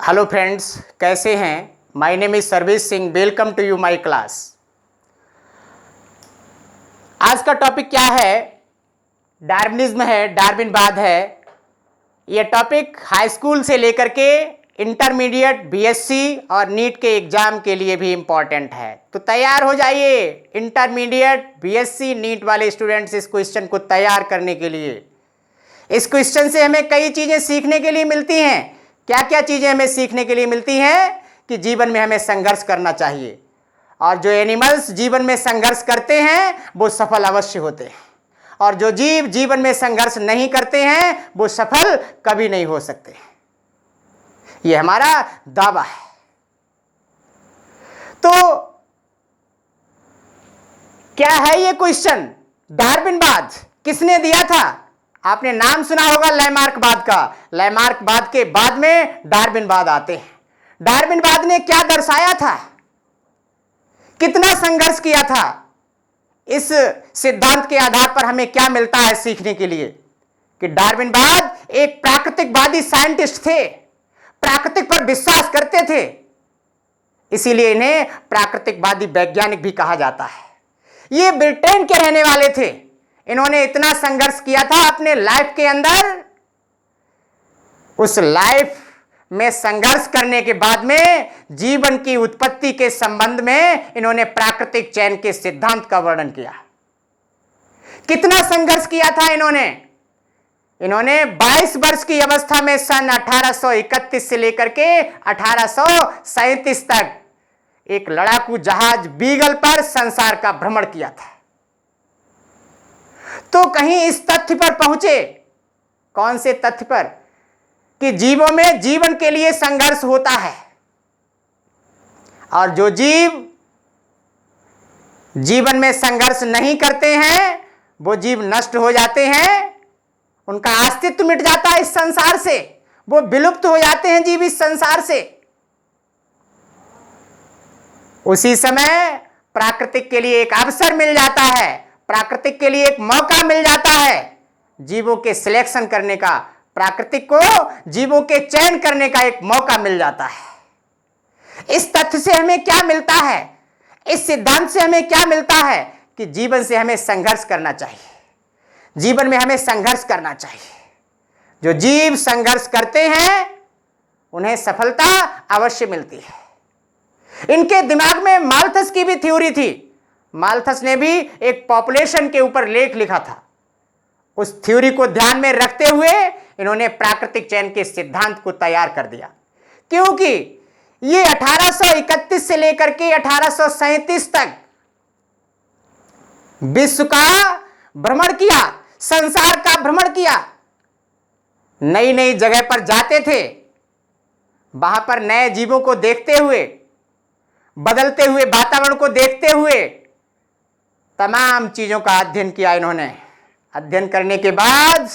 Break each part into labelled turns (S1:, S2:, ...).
S1: Hello friends, कैसे हैं। My name is Sarvesh Singh. Welcome to you my class. आज का टॉपिक क्या है? डार्विनिज्म है, डार्विनवाद है। यह टॉपिक हाई स्कूल से लेकर के इंटरमीडिएट, बीएससी और नीट के एग्जाम के लिए भी इम्पॉर्टेंट है। तो तैयार हो जाइए इंटरमीडिएट, बीएससी, नीट वाले स्टूडेंट्स इस क्वेश्चन को तैयार करने के लिए। इस क्वेश्चन से हमें कई चीज़ें सीखने के लिए मिलती हैं। क्या क्या चीज़ें हमें सीखने के लिए मिलती हैं? कि जीवन में हमें संघर्ष करना चाहिए, और जो एनिमल्स जीवन में संघर्ष करते हैं वो सफल अवश्य होते हैं, और जो जीव जीवन में संघर्ष नहीं करते हैं वो सफल कभी नहीं हो सकते। ये हमारा दावा है। तो क्या है ये क्वेश्चन? डार्विनवाद किसने दिया था? आपने नाम सुना होगा लैमार्कवाद का। लैमार्कवाद के बाद में डार्विनवाद आते हैं। डार्विनवाद ने क्या दर्शाया था, कितना संघर्ष किया था? इस सिद्धांत के आधार पर हमें क्या मिलता है सीखने के लिए? कि डार्विनवाद एक प्राकृतिकवादी साइंटिस्ट थे, प्राकृतिक पर विश्वास करते थे, इसीलिए इन्हें प्राकृतिकवादी वैज्ञानिक भी कहा जाता है। ये ब्रिटेन के रहने वाले थे। इन्होंने इतना संघर्ष किया था अपने लाइफ के अंदर। उस लाइफ में संघर्ष करने के बाद में जीवन की उत्पत्ति के संबंध में इन्होंने प्राकृतिक चयन के सिद्धांत का वर्णन किया। कितना संघर्ष किया था इन्होंने? 22 वर्ष की अवस्था में सन 1831 से लेकर के 1837 तक एक लड़ाकू जहाज बीगल पर संसार का भ्रमण किया था। तो कहीं इस तथ्य पर पहुंचे। कौन से तथ्य पर? कि जीवों में जीवन के लिए संघर्ष होता है, और जो जीव जीवन में संघर्ष नहीं करते हैं वो जीव नष्ट हो जाते हैं, उनका अस्तित्व मिट जाता है इस संसार से, वो विलुप्त हो जाते हैं जीव इस संसार से। उसी समय प्राकृतिक के लिए एक अवसर मिल जाता है, प्राकृतिक के लिए एक मौका मिल जाता है जीवों के सिलेक्शन करने का, प्राकृतिक को जीवों के चयन करने का एक मौका मिल जाता है। इस तथ्य से हमें क्या मिलता है? इस सिद्धांत से हमें क्या मिलता है? कि जीवन से हमें संघर्ष करना चाहिए, जीवन में हमें संघर्ष करना चाहिए। जो जीव संघर्ष करते हैं उन्हें सफलता अवश्य मिलती है। इनके दिमाग में माल्थस की भी थ्योरी थी। माल्थस ने भी एक पॉपुलेशन के ऊपर लेख लिखा था। उस थ्योरी को ध्यान में रखते हुए इन्होंने प्राकृतिक चयन के सिद्धांत को तैयार कर दिया, क्योंकि ये 1831 से लेकर के 1837 तक विश्व का भ्रमण किया, संसार का भ्रमण किया, नई नई जगह पर जाते थे, वहां पर नए जीवों को देखते हुए, बदलते हुए वातावरण को देखते हुए तमाम चीजों का अध्ययन किया इन्होंने। अध्ययन करने के बाद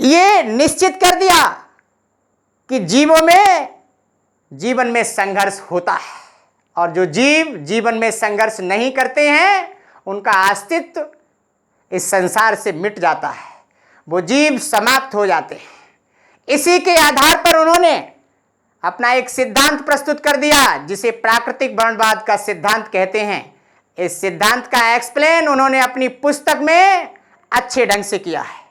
S1: ये निश्चित कर दिया कि जीवों में जीवन में संघर्ष होता है, और जो जीव जीवन में संघर्ष नहीं करते हैं उनका अस्तित्व इस संसार से मिट जाता है, वो जीव समाप्त हो जाते हैं। इसी के आधार पर उन्होंने अपना एक सिद्धांत प्रस्तुत कर दिया जिसे प्राकृतिक वर्णवाद का सिद्धांत कहते हैं। इस सिद्धांत का एक्सप्लेन उन्होंने अपनी पुस्तक में अच्छे ढंग से किया है।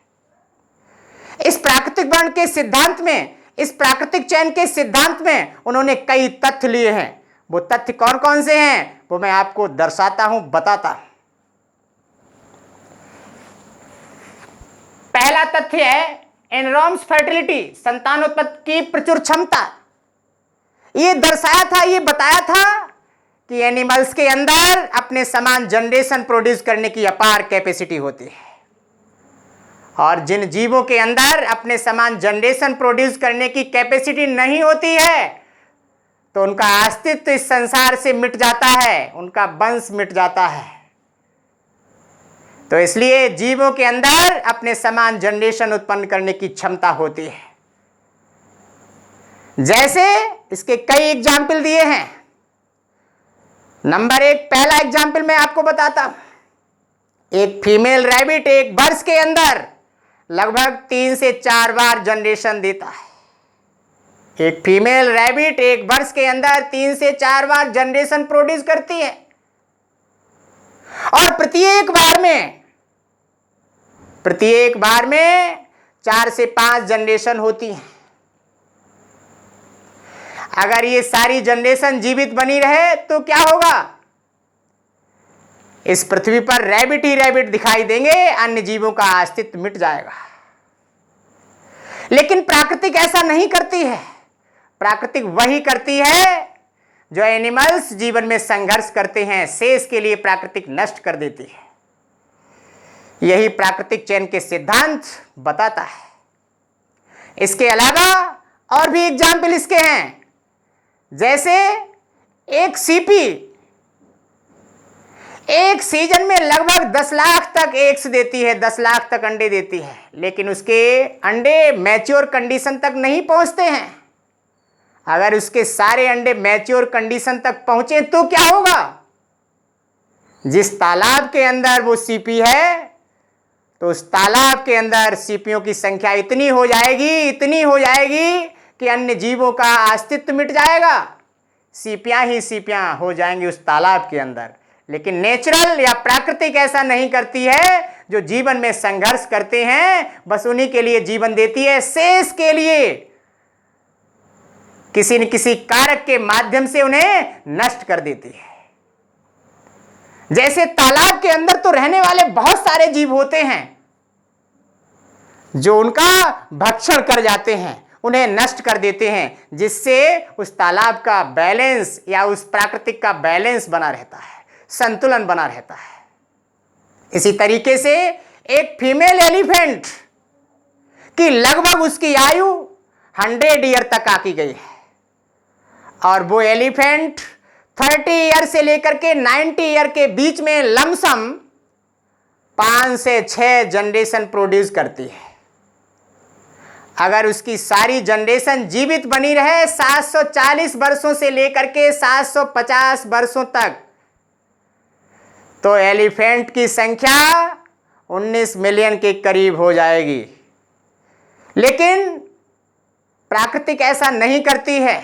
S1: इस प्राकृतिक वर्ण के सिद्धांत में, इस प्राकृतिक चयन के सिद्धांत में उन्होंने कई तथ्य लिए हैं। वो तथ्य कौन कौन से हैं वो मैं आपको दर्शाता हूं, बताता हूं। पहला तथ्य है एनरॉम्स फर्टिलिटी, संतानोत्पत्ति की प्रचुर क्षमता। ये दर्शाया था, ये बताया था कि एनिमल्स के अंदर अपने समान जनरेशन प्रोड्यूस करने की अपार कैपेसिटी होती है, और जिन जीवों के अंदर अपने समान जनरेशन प्रोड्यूस करने की कैपेसिटी नहीं होती है तो उनका अस्तित्व इस संसार से मिट जाता है, उनका वंश मिट जाता है। तो इसलिए जीवों के अंदर अपने समान जनरेशन उत्पन्न करने की क्षमता होती है। जैसे इसके कई एग्जाम्पल दिए हैं। नंबर 1, पहला एग्जाम्पल मैं आपको बताता हूं। एक फीमेल रैबिट एक वर्ष के अंदर लगभग 3 से 4 बार जनरेशन देता है। एक फीमेल रैबिट एक वर्ष के अंदर 3 से 4 बार जनरेशन प्रोड्यूस करती है और प्रत्येक बार में 4 से 5 जनरेशन होती है। अगर ये सारी जनरेशन जीवित बनी रहे तो क्या होगा? इस पृथ्वी पर रैबिट ही रैबिट दिखाई देंगे, अन्य जीवों का अस्तित्व मिट जाएगा। लेकिन प्राकृतिक ऐसा नहीं करती है। प्राकृतिक वही करती है जो एनिमल्स जीवन में संघर्ष करते हैं, शेष के लिए प्राकृतिक नष्ट कर देती है। यही प्राकृतिक चयन के सिद्धांत बताता है। इसके अलावा और भी एग्जाम्पल इसके हैं, जैसे एक सीपी एक सीजन में लगभग 10 लाख तक एग्स देती है, 10 लाख तक अंडे देती है, लेकिन उसके अंडे मैच्योर कंडीशन तक नहीं पहुंचते हैं। अगर उसके सारे अंडे मैच्योर कंडीशन तक पहुंचे तो क्या होगा? जिस तालाब के अंदर वो सीपी है, तो उस तालाब के अंदर सीपियों की संख्या इतनी हो जाएगी कि अन्य जीवों का अस्तित्व मिट जाएगा। सीपियां ही सीपियां हो जाएंगी उस तालाब के अंदर। लेकिन नेचुरल या प्राकृतिक ऐसा नहीं करती है। जो जीवन में संघर्ष करते हैं बस उन्हीं के लिए जीवन देती है, शेष के लिए किसी न किसी कारक के माध्यम से उन्हें नष्ट कर देती है। जैसे तालाब के अंदर तो रहने वाले बहुत सारे जीव होते हैं जो उनका भक्षण कर जाते हैं, उन्हें नष्ट कर देते हैं, जिससे उस तालाब का बैलेंस या उस प्राकृतिक का बैलेंस बना रहता है, संतुलन बना रहता है। इसी तरीके से एक फीमेल एलिफेंट की लगभग उसकी आयु 100 ईयर तक आकी गई है और वो एलिफेंट 30 ईयर से लेकर के 90 ईयर के बीच में लमसम 5 से 6 जनरेशन प्रोड्यूस करती है। अगर उसकी सारी जनरेशन जीवित बनी रहे 740 वर्षों से लेकर के 750 वर्षों तक, तो एलिफेंट की संख्या 19 मिलियन के करीब हो जाएगी। लेकिन प्राकृतिक ऐसा नहीं करती है।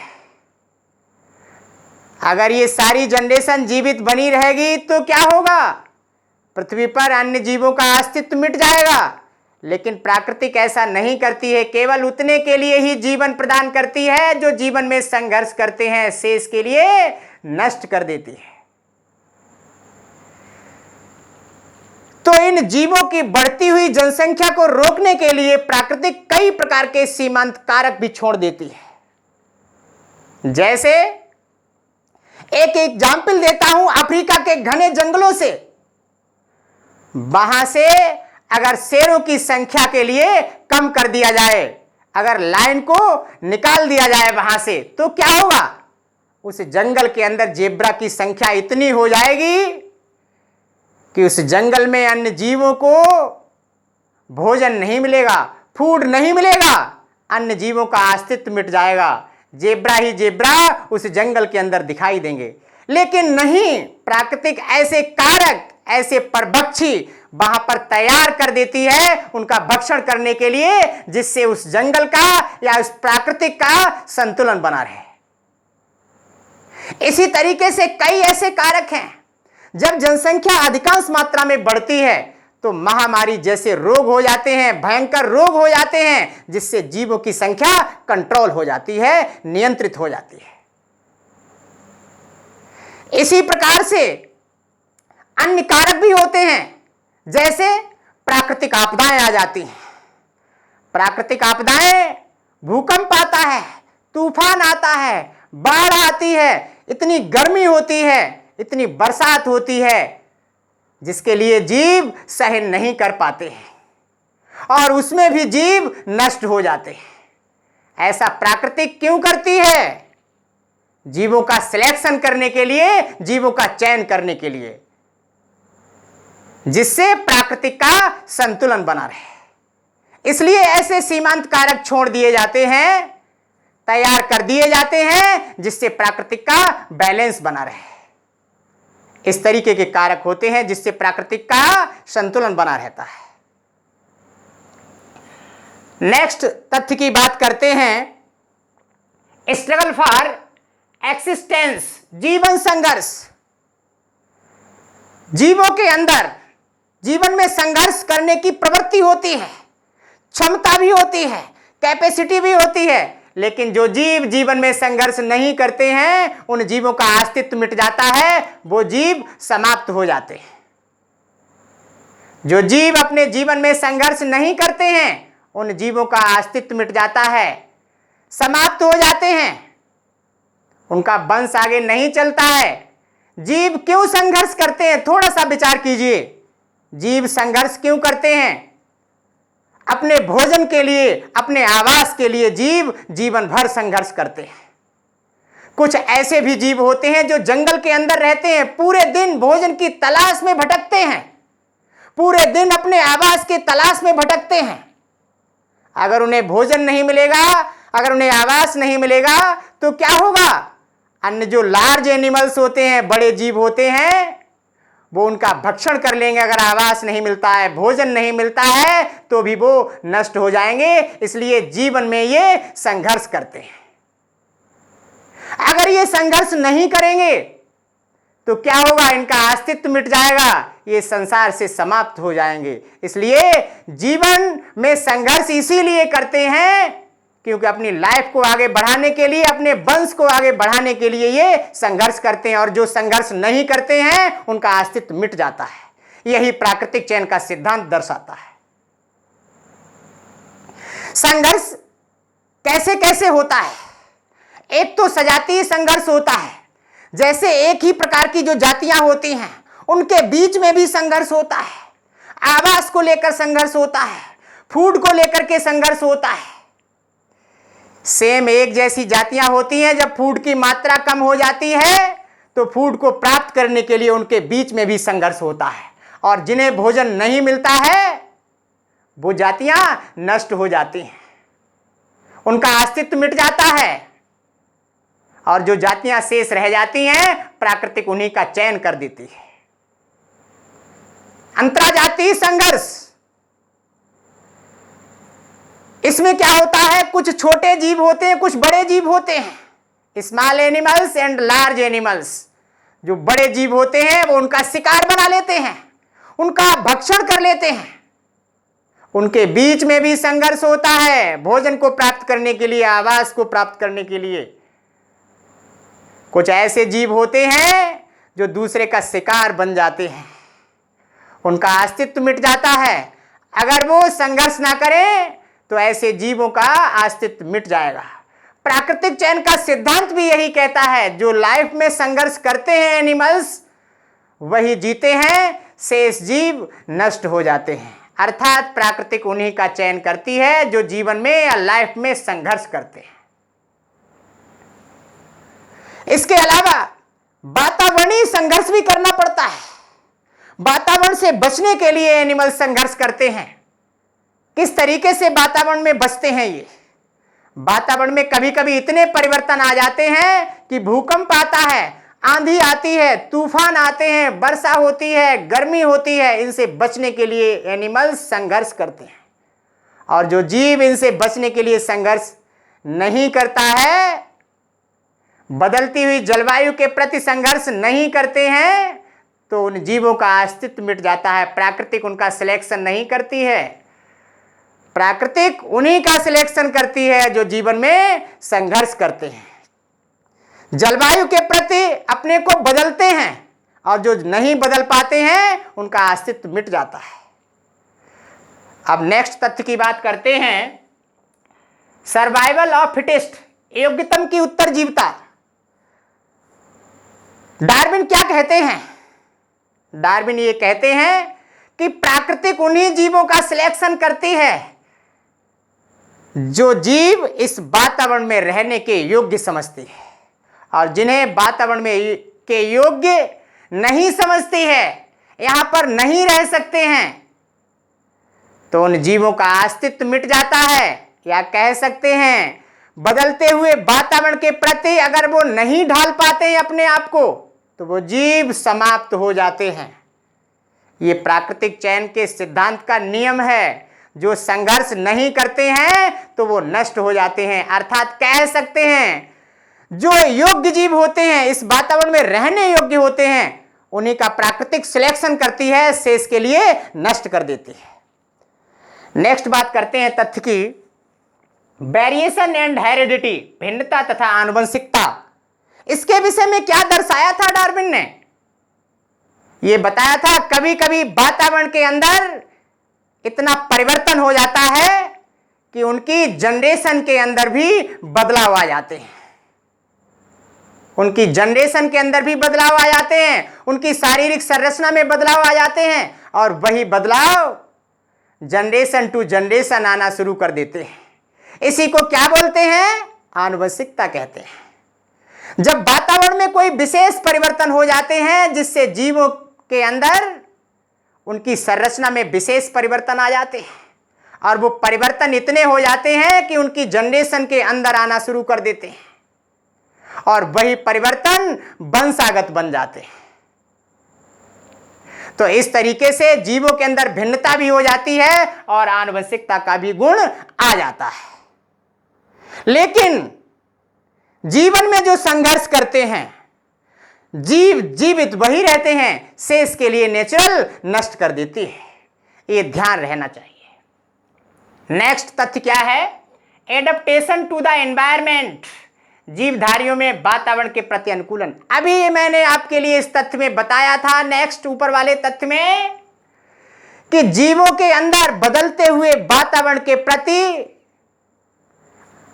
S1: अगर ये सारी जनरेशन जीवित बनी रहेगी तो क्या होगा? पृथ्वी पर अन्य जीवों का अस्तित्व मिट जाएगा। लेकिन प्राकृतिक ऐसा नहीं करती है, केवल उतने के लिए ही जीवन प्रदान करती है जो जीवन में संघर्ष करते हैं, शेष के लिए नष्ट कर देती है। तो इन जीवों की बढ़ती हुई जनसंख्या को रोकने के लिए प्राकृतिक कई प्रकार के सीमांत कारक भी छोड़ देती है। जैसे एक एग्जाम्पल देता हूं अफ्रीका के घने जंगलों से। वहां से अगर शेरों की संख्या के लिए कम कर दिया जाए, अगर लाइन को निकाल दिया जाए वहां से, तो क्या होगा? उस जंगल के अंदर जेब्रा की संख्या इतनी हो जाएगी कि उस जंगल में अन्य जीवों को भोजन नहीं मिलेगा, फूड नहीं मिलेगा, अन्य जीवों का अस्तित्व मिट जाएगा। जेब्रा ही जेब्रा उस जंगल के अंदर दिखाई देंगे। लेकिन नहीं, प्राकृतिक ऐसे कारक, ऐसे परभक्षी वहां पर तैयार कर देती है उनका भक्षण करने के लिए, जिससे उस जंगल का या उस प्राकृतिक का संतुलन बना रहे। इसी तरीके से कई ऐसे कारक हैं। जब जनसंख्या अधिकांश मात्रा में बढ़ती है तो महामारी जैसे रोग हो जाते हैं, भयंकर रोग हो जाते हैं, जिससे जीवों की संख्या कंट्रोल हो जाती है, नियंत्रित हो जाती है। इसी प्रकार से अन्य कारक भी होते हैं, जैसे प्राकृतिक आपदाएं आ जाती हैं। प्राकृतिक आपदाएं, भूकंप आता है, तूफान आता है, बाढ़ आती है, इतनी गर्मी होती है, इतनी बरसात होती है, जिसके लिए जीव सहन नहीं कर पाते हैं और उसमें भी जीव नष्ट हो जाते हैं। ऐसा प्राकृतिक क्यों करती है? जीवों का सिलेक्शन करने के लिए, जीवों का चयन करने के लिए, जिससे प्राकृतिक का संतुलन बना रहे। इसलिए ऐसे सीमांत कारक छोड़ दिए जाते हैं, तैयार कर दिए जाते हैं, जिससे प्राकृतिक का बैलेंस बना रहे। इस तरीके के कारक होते हैं जिससे प्राकृतिक का संतुलन बना रहता है। नेक्स्ट तथ्य की बात करते हैं स्ट्रगल फॉर एक्सिस्टेंस, जीवन संघर्ष। जीवों के अंदर जीवन में संघर्ष करने की प्रवृत्ति होती है, क्षमता भी होती है, कैपेसिटी भी होती है, लेकिन जो जीव जीवन में संघर्ष नहीं करते हैं उन जीवों का अस्तित्व मिट जाता है, वो जीव समाप्त हो जाते हैं। जो जीव अपने जीवन में संघर्ष नहीं करते हैं उन जीवों का अस्तित्व मिट जाता है, समाप्त हो जाते हैं, उनका वंश आगे नहीं चलता है। जीव क्यों संघर्ष करते हैं? थोड़ा सा विचार कीजिए। जीव संघर्ष क्यों करते हैं? अपने भोजन के लिए, अपने आवास के लिए जीव जीवन भर संघर्ष करते हैं। कुछ ऐसे भी जीव होते हैं जो जंगल के अंदर रहते हैं, पूरे दिन भोजन की तलाश में भटकते हैं, पूरे दिन अपने आवास की तलाश में भटकते हैं। अगर उन्हें भोजन नहीं मिलेगा, अगर उन्हें आवास नहीं मिलेगा तो क्या होगा? अन्य जो लार्ज एनिमल्स होते हैं, बड़े जीव होते हैं, वो उनका भक्षण कर लेंगे। अगर आवास नहीं मिलता है, भोजन नहीं मिलता है तो भी वो नष्ट हो जाएंगे। इसलिए जीवन में ये संघर्ष करते हैं। अगर ये संघर्ष नहीं करेंगे तो क्या होगा? इनका अस्तित्व मिट जाएगा, ये संसार से समाप्त हो जाएंगे। इसलिए जीवन में संघर्ष इसीलिए करते हैं क्योंकि अपनी लाइफ को आगे बढ़ाने के लिए, अपने वंश को आगे बढ़ाने के लिए ये संघर्ष करते हैं। और जो संघर्ष नहीं करते हैं उनका अस्तित्व मिट जाता है। यही प्राकृतिक चयन का सिद्धांत दर्शाता है। संघर्ष कैसे कैसे होता है? एक तो सजातीय संघर्ष होता है, जैसे एक ही प्रकार की जो जातियां होती हैं उनके बीच में भी संघर्ष होता है। आवास को लेकर संघर्ष होता है, फूड को लेकर के संघर्ष होता है। सेम एक जैसी जातियां होती हैं, जब फूड की मात्रा कम हो जाती है तो फूड को प्राप्त करने के लिए उनके बीच में भी संघर्ष होता है। और जिन्हें भोजन नहीं मिलता है वो जातियां नष्ट हो जाती हैं, उनका अस्तित्व मिट जाता है। और जो जातियां शेष रह जाती हैं प्राकृतिक उन्हीं का चयन कर देती है। अंतरजातीय संघर्ष, इसमें क्या होता है? कुछ छोटे जीव होते हैं, कुछ बड़े जीव होते हैं। Small animals and large animals. जो बड़े जीव होते हैं वो उनका शिकार बना लेते हैं, उनका भक्षण कर लेते हैं। उनके बीच में भी संघर्ष होता है, भोजन को प्राप्त करने के लिए, आवास को प्राप्त करने के लिए। कुछ ऐसे जीव होते हैं जो दूसरे का शिकार बन जाते हैं, उनका अस्तित्व मिट जाता है। अगर वो संघर्ष ना करें तो ऐसे जीवों का अस्तित्व मिट जाएगा। प्राकृतिक चयन का सिद्धांत भी यही कहता है, जो लाइफ में संघर्ष करते हैं एनिमल्स वही जीते हैं, शेष जीव नष्ट हो जाते हैं। अर्थात प्राकृतिक उन्हीं का चयन करती है जो जीवन में या लाइफ में संघर्ष करते हैं। इसके अलावा वातावरणीय संघर्ष भी करना पड़ता है। वातावरण से बचने के लिए एनिमल संघर्ष करते हैं। किस तरीके से वातावरण में बचते हैं? ये वातावरण में कभी कभी इतने परिवर्तन आ जाते हैं कि भूकंप आता है, आंधी आती है, तूफान आते हैं, वर्षा होती है, गर्मी होती है। इनसे बचने के लिए एनिमल्स संघर्ष करते हैं। और जो जीव इनसे बचने के लिए संघर्ष नहीं करता है, बदलती हुई जलवायु के प्रति संघर्ष नहीं करते हैं, तो उन जीवों का अस्तित्व मिट जाता है। प्राकृतिक उनका सिलेक्शन नहीं करती है, प्राकृतिक उन्हीं का सिलेक्शन करती है जो जीवन में संघर्ष करते हैं, जलवायु के प्रति अपने को बदलते हैं। और जो नहीं बदल पाते हैं उनका अस्तित्व मिट जाता है। अब नेक्स्ट तथ्य की बात करते हैं, सर्वाइवल ऑफ फिटेस्ट, योग्यतम की उत्तरजीविता। डार्विन क्या कहते हैं? डार्विन ये कहते हैं कि प्राकृतिक उन्हीं जीवों का सिलेक्शन करती है जो जीव इस वातावरण में रहने के योग्य समझती है, और जिन्हें वातावरण में के योग्य नहीं समझती है, यहां पर नहीं रह सकते हैं, तो उन जीवों का अस्तित्व मिट जाता है। या कह सकते हैं बदलते हुए वातावरण के प्रति अगर वो नहीं ढाल पाते हैं अपने आप को तो वो जीव समाप्त हो जाते हैं। ये प्राकृतिक चयन के सिद्धांत का नियम है। जो संघर्ष नहीं करते हैं तो वो नष्ट हो जाते हैं। अर्थात कह सकते हैं जो योग्य जीव होते हैं, इस वातावरण में रहने योग्य होते हैं, उन्हीं का प्राकृतिक सिलेक्शन करती है, शेष के लिए नष्ट कर देती है। नेक्स्ट बात करते हैं तथ्य की, वेरिएशन एंड हेरिडिटी, भिन्नता तथा आनुवंशिकता। इसके विषय में क्या दर्शाया था डार्विन ने? यह बताया था कभी कभी वातावरण के अंदर इतना परिवर्तन हो जाता है कि उनकी जनरेशन के अंदर भी बदलाव आ जाते हैं, उनकी जनरेशन के अंदर भी बदलाव आ जाते हैं, उनकी शारीरिक संरचना में बदलाव आ जाते हैं, और वही बदलाव जनरेशन टू जनरेशन आना शुरू कर देते हैं। इसी को क्या बोलते हैं? आनुवंशिकता कहते हैं। जब वातावरण में कोई विशेष परिवर्तन हो जाते हैं जिससे जीवों के अंदर उनकी संरचना में विशेष परिवर्तन आ जाते हैं, और वो परिवर्तन इतने हो जाते हैं कि उनकी जनरेशन के अंदर आना शुरू कर देते हैं, और वही परिवर्तन वंशागत बन जाते हैं। तो इस तरीके से जीवों के अंदर भिन्नता भी हो जाती है और आनुवंशिकता का भी गुण आ जाता है। लेकिन जीवन में जो संघर्ष करते हैं, जीवित वही रहते हैं, शेष के लिए नेचुरल नष्ट कर देती है। ये ध्यान रहना चाहिए। नेक्स्ट तथ्य क्या है? एडप्टेशन टू द एनवायरमेंट, जीवधारियों में वातावरण के प्रति अनुकूलन। अभी मैंने आपके लिए इस तथ्य में बताया था, नेक्स्ट ऊपर वाले तथ्य में, कि जीवों के अंदर बदलते हुए वातावरण के प्रति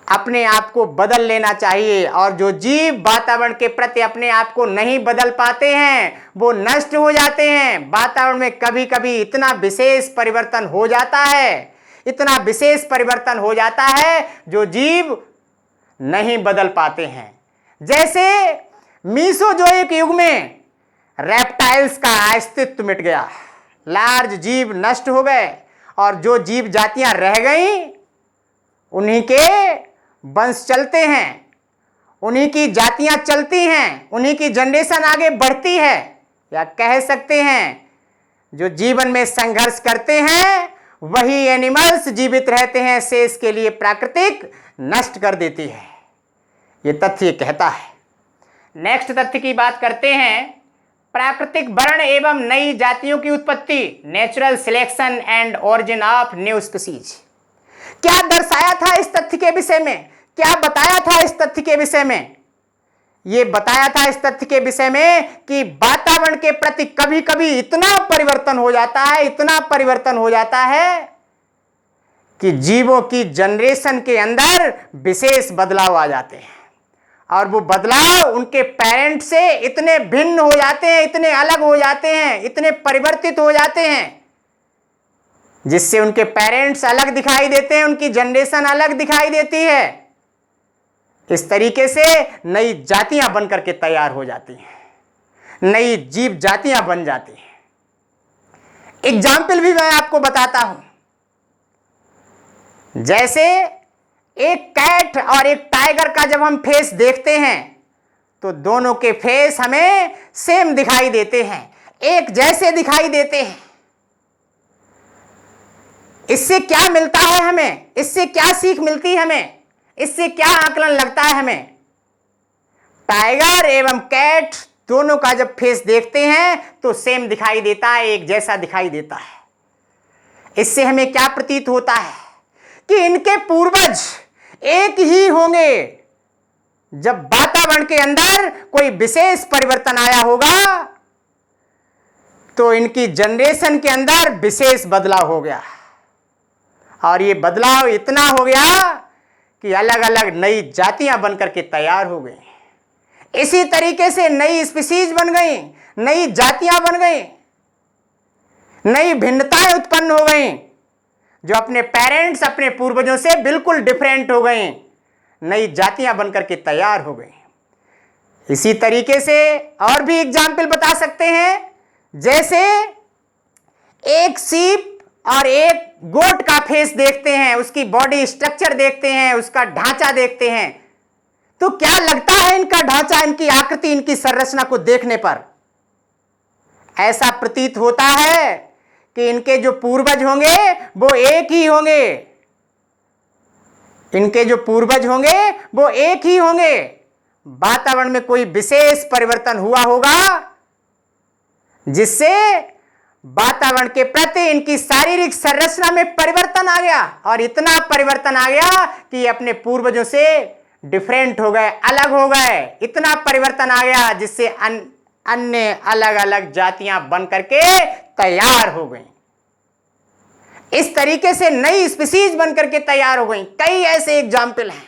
S1: अपने आप को बदल लेना चाहिए, और जो जीव वातावरण के प्रति अपने आप को नहीं बदल पाते हैं वो नष्ट हो जाते हैं। वातावरण में कभी कभी इतना विशेष परिवर्तन हो जाता है, इतना विशेष परिवर्तन हो जाता है जो जीव नहीं बदल पाते हैं। जैसे मीसोजोइक युग में रेप्टाइल्स का अस्तित्व मिट गया, लार्ज जीव नष्ट हो गए, और जो जीव जातियां रह गईं उन्हीं के वंश चलते हैं, उन्हीं की जातियां चलती हैं, उन्हीं की जनरेशन आगे बढ़ती है। या कह सकते हैं जो जीवन में संघर्ष करते हैं वही एनिमल्स जीवित रहते हैं, शेष के लिए प्राकृतिक नष्ट कर देती है। ये तथ्य कहता है। नेक्स्ट तथ्य की बात करते हैं, प्राकृतिक वर्ण एवं नई जातियों की उत्पत्ति, natural selection and origin of new species. क्या दर्शाया था इस तथ्य के विषय में? क्या बताया था इस तथ्य के विषय में? यह बताया था इस तथ्य के विषय में कि वातावरण के प्रति कभी कभी इतना परिवर्तन हो जाता है, इतना परिवर्तन हो जाता है कि जीवों की जनरेशन के अंदर विशेष बदलाव आ जाते हैं, और वो बदलाव उनके पेरेंट से इतने भिन्न हो जाते हैं, इतने अलग हो जाते हैं, इतने परिवर्तित हो जाते हैं, जिससे उनके पेरेंट्स अलग दिखाई देते हैं, उनकी जनरेशन अलग दिखाई देती है। इस तरीके से नई जातियां बनकर के तैयार हो जाती हैं, नई जीव जातियां बन जाती हैं। एग्जाम्पल भी मैं आपको बताता हूं। जैसे एक कैट और एक टाइगर का जब हम फेस देखते हैं तो दोनों के फेस हमें सेम दिखाई देते हैं, एक जैसे दिखाई देते हैं। इससे क्या मिलता है हमें? इससे क्या सीख मिलती है हमें? इससे क्या आकलन लगता है हमें? टाइगर एवं कैट दोनों का जब फेस देखते हैं तो सेम दिखाई देता है, एक जैसा दिखाई देता है। इससे हमें क्या प्रतीत होता है कि इनके पूर्वज एक ही होंगे। जब वातावरण के अंदर कोई विशेष परिवर्तन आया होगा तो इनकी जनरेशन के अंदर विशेष बदलाव हो गया, और ये बदलाव इतना हो गया कि अलग अलग नई जातियां बनकर के तैयार हो गई। इसी तरीके से नई स्पीसीज बन गई, नई जातियां बन गई, नई भिन्नताएं उत्पन्न हो गई, जो अपने पेरेंट्स, अपने पूर्वजों से बिल्कुल डिफरेंट हो गई, नई जातियां बनकर के तैयार हो गई। इसी तरीके से और भी एग्जाम्पल बता सकते हैं। जैसे एक सीप और एक गोट का फेस देखते हैं, उसकी बॉडी स्ट्रक्चर देखते हैं, उसका ढांचा देखते हैं, तो क्या लगता है इनका ढांचा, इनकी आकृति, इनकी संरचना को देखने पर? ऐसा प्रतीत होता है कि इनके जो पूर्वज होंगे वो एक ही होंगे, इनके जो पूर्वज होंगे वो एक ही होंगे, वातावरण में कोई विशेष परिवर्तन हुआ होगा जिससे वातावरण के प्रति इनकी शारीरिक संरचना में परिवर्तन आ गया, और इतना परिवर्तन आ गया कि ये अपने पूर्वजों से डिफरेंट हो गए, अलग हो गए। इतना परिवर्तन आ गया जिससे अन्य अलग अलग जातियां बन करके तैयार हो गई। इस तरीके से नई स्पीसीज बन करके तैयार हो गई। कई ऐसे एग्जाम्पल हैं।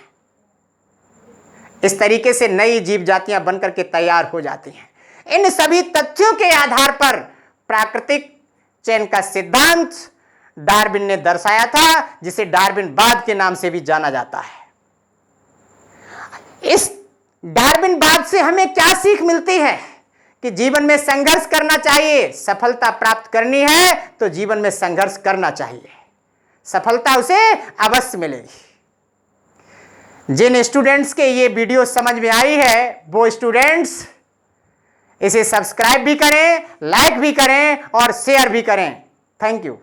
S1: इस तरीके से नई जीव जातियां बन करके तैयार हो जाती हैं। इन सभी तथ्यों के आधार पर प्राकृतिक चयन का सिद्धांत डार्विन ने दर्शाया था, जिसे डार्विनवाद के नाम से भी जाना जाता है। इस डार्विनवाद से हमें क्या सीख मिलती है कि जीवन में संघर्ष करना चाहिए। सफलता प्राप्त करनी है तो जीवन में संघर्ष करना चाहिए, सफलता उसे अवश्य मिलेगी। जिन स्टूडेंट्स के ये वीडियो समझ में आई है वो स्टूडेंट्स इसे सब्सक्राइब भी करें, लाइक भी करें और शेयर भी करें। Thank you.